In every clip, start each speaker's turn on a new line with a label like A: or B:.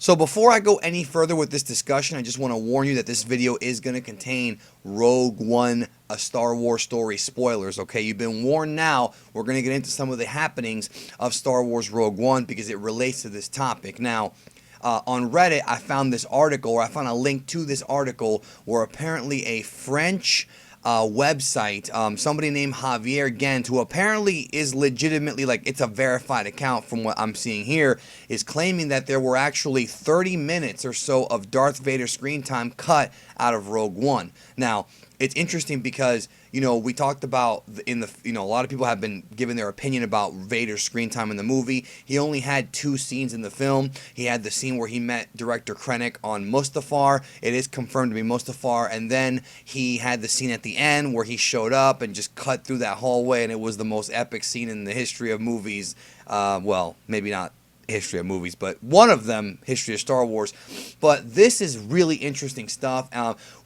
A: So before I go any further with this discussion, I just want to warn you that this video is going to contain Rogue One, a Star Wars story spoilers, okay? You've been warned now. We're going to get into some of the happenings of Star Wars Rogue One because it relates to this topic. Now, on Reddit, I found this article, or I found a link to this article where apparently a French website, somebody named Javier Gent, who apparently is legitimately, like, it's a verified account from what I'm seeing here, is claiming that there were actually 30 minutes or so of Darth Vader screen time cut out of Rogue One. Now, it's interesting because, you know, we talked about a lot of people have been giving their opinion about Vader's screen time in the movie. He only had 2 scenes in the film. He had the scene where he met director Krennic on Mustafar. It is confirmed to be Mustafar. And then he had the scene at the end where he showed up and just cut through that hallway, and it was the most epic scene in the history of movies. Well, maybe not history of movies, but one of them, history of Star Wars. But this is really interesting stuff.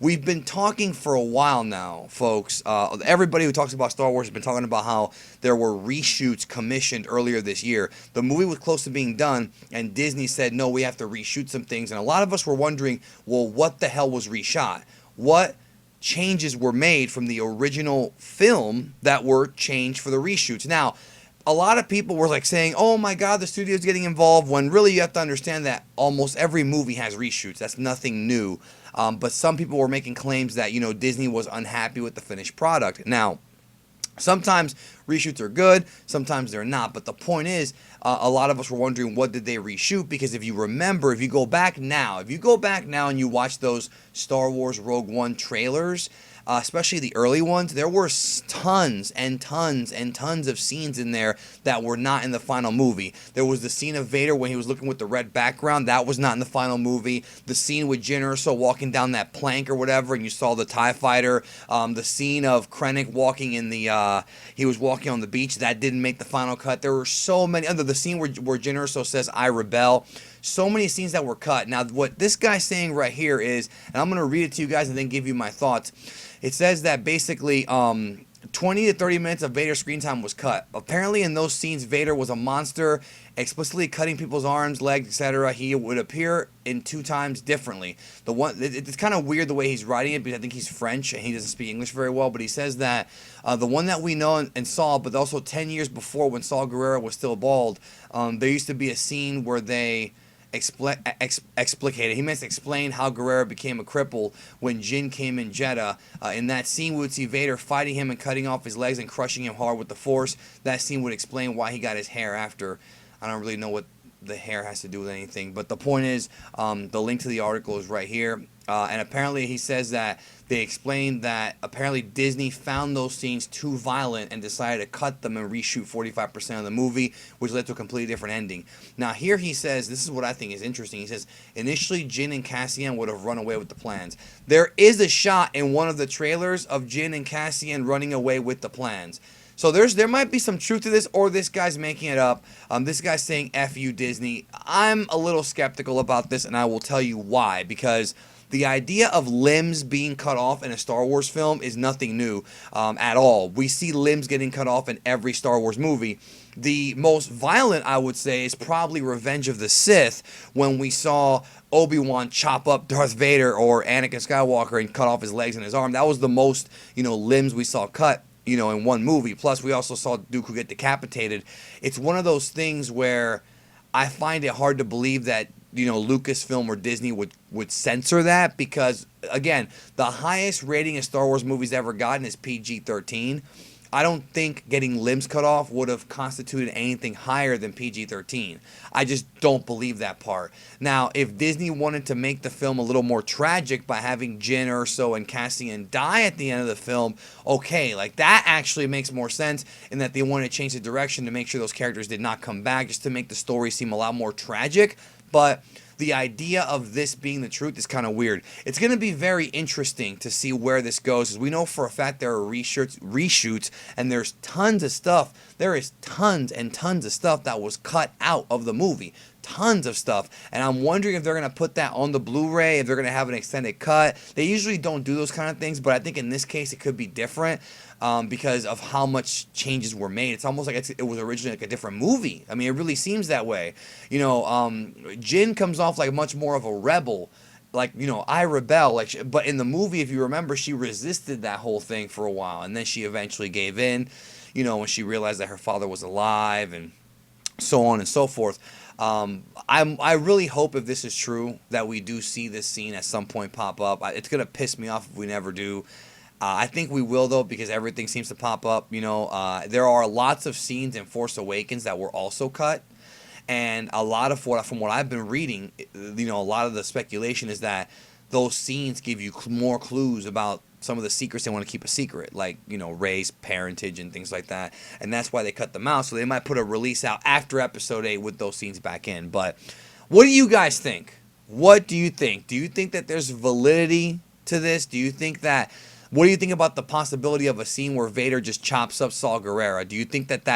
A: We've been talking for a while now, folks. Everybody who talks about Star Wars has been talking about how there were reshoots commissioned earlier this year. The movie was close to being done, and Disney said, no, we have to reshoot some things. And a lot of us were wondering, well, what the hell was reshot? What changes were made from the original film that were changed for the reshoots? Now, a lot of people were like saying, oh my God, the studio's getting involved, when really you have to understand that almost every movie has reshoots. That's nothing new. But some people were making claims that, you know, Disney was unhappy with the finished product. Now, sometimes reshoots are good, sometimes they're not. But the point is, a lot of us were wondering, what did they reshoot? Because if you remember, if you go back now and you watch those Star Wars Rogue One trailers, especially the early ones, there were tons and tons and tons of scenes in there that were not in the final movie. There was the scene of Vader when he was looking with the red background. That was not in the final movie. The scene with Jyn Erso walking down that plank or whatever, and you saw the TIE fighter. The scene of Krennic walking in the, he was walking on the beach. That didn't make the final cut. There were so many. Under the scene where Jyn Erso says, I rebel. So many scenes that were cut. Now, what this guy's saying right here is, and I'm going to read it to you guys and then give you my thoughts. It says that basically 20 to 30 minutes of Vader screen time was cut. Apparently in those scenes, Vader was a monster, explicitly cutting people's arms, legs, etc. He would appear in 2 times differently. It's kind of weird the way he's writing it, because I think he's French and he doesn't speak English very well, but he says that the one that we know and saw, but also 10 years before when Saw Guerrera was still bald, there used to be a scene where they explicated. He meant to explain how Guerrera became a cripple when Jyn came in Jeddah. In that scene, we would see Vader fighting him and cutting off his legs and crushing him hard with the Force. That scene would explain why he got his hair after. I don't really know what the hair has to do with anything, but the point is, the link to the article is right here. And apparently he says that they explained that apparently Disney found those scenes too violent and decided to cut them and reshoot 45% of the movie, which led to a completely different ending. Now here he says, this is what I think is interesting. He says, initially Jyn and Cassian would have run away with the plans. There is a shot in one of the trailers of Jyn and Cassian running away with the plans. So there might be some truth to this, or this guy's making it up. This guy's saying F you Disney. I'm a little skeptical about this, and I will tell you why. Because the idea of limbs being cut off in a Star Wars film is nothing new at all. We see limbs getting cut off in every Star Wars movie. The most violent, I would say, is probably Revenge of the Sith, when we saw Obi-Wan chop up Darth Vader or Anakin Skywalker and cut off his legs and his arm. That was the most, limbs we saw cut, in one movie. Plus, we also saw Dooku get decapitated. It's one of those things where I find it hard to believe that, Lucasfilm or Disney would censor that, because, again, the highest rating a Star Wars movie's ever gotten is PG-13. I don't think getting limbs cut off would have constituted anything higher than PG-13. I just don't believe that part. Now, if Disney wanted to make the film a little more tragic by having Jyn Erso and Cassian die at the end of the film, okay, like that actually makes more sense, in that they wanted to change the direction to make sure those characters did not come back, just to make the story seem a lot more tragic. But the idea of this being the truth is kind of weird. It's going to be very interesting to see where this goes, as we know for a fact there are reshoots, and there's tons of stuff. There is tons and tons of stuff that was cut out of the movie. tons of stuff, and I'm wondering if they're gonna put that on the Blu-ray, if they're gonna have an extended cut. They usually don't do those kind of things, but I think in this case it could be different because of how much changes were made. It's almost like it was originally like a different movie. I mean, it really seems that way. You know, Jyn comes off like much more of a rebel. Like, you know, I rebel. Like, but in the movie, if you remember, she resisted that whole thing for a while, and then she eventually gave in. You know, when she realized that her father was alive, and so on and so forth. I really hope, if this is true, that we do see this scene at some point pop up. It's gonna piss me off if we never do. I think we will, though, because everything seems to pop up. You know, there are lots of scenes in Force Awakens that were also cut. And a lot of from what I've been reading, you know, a lot of the speculation is that those scenes give you more clues about some of the secrets they want to keep a secret, like, you know, Rey's parentage and things like that. And that's why they cut them out. So they might put a release out after Episode 8 with those scenes back in. But what do you guys think? What do you think? Do you think that there's validity to this? Do you think that... What do you think about the possibility of a scene where Vader just chops up Saw Guerrera? Do you think that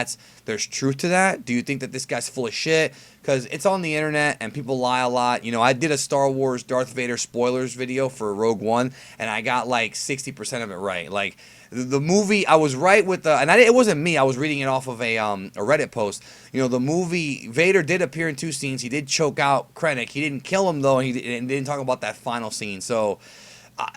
A: there's truth to that? Do you think that this guy's full of shit? Because it's on the internet and people lie a lot. You know, I did a Star Wars Darth Vader spoilers video for Rogue One, and I got like 60% of it right. Like, the movie, I was right with the... And it wasn't me. I was reading it off of a Reddit post. You know, the movie, Vader did appear in 2 scenes. He did choke out Krennic. He didn't kill him, though, and he didn't talk about that final scene. So...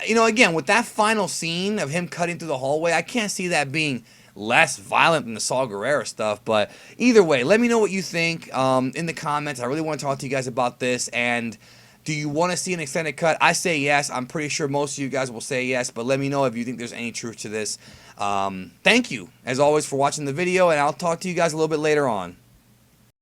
A: you know, again, with that final scene of him cutting through the hallway, I can't see that being less violent than the Saw Guerrera stuff. But either way, let me know what you think in the comments. I really want to talk to you guys about this. And do you want to see an extended cut? I say yes. I'm pretty sure most of you guys will say yes. But let me know if you think there's any truth to this. Thank you, as always, for watching the video. And I'll talk to you guys a little bit later on.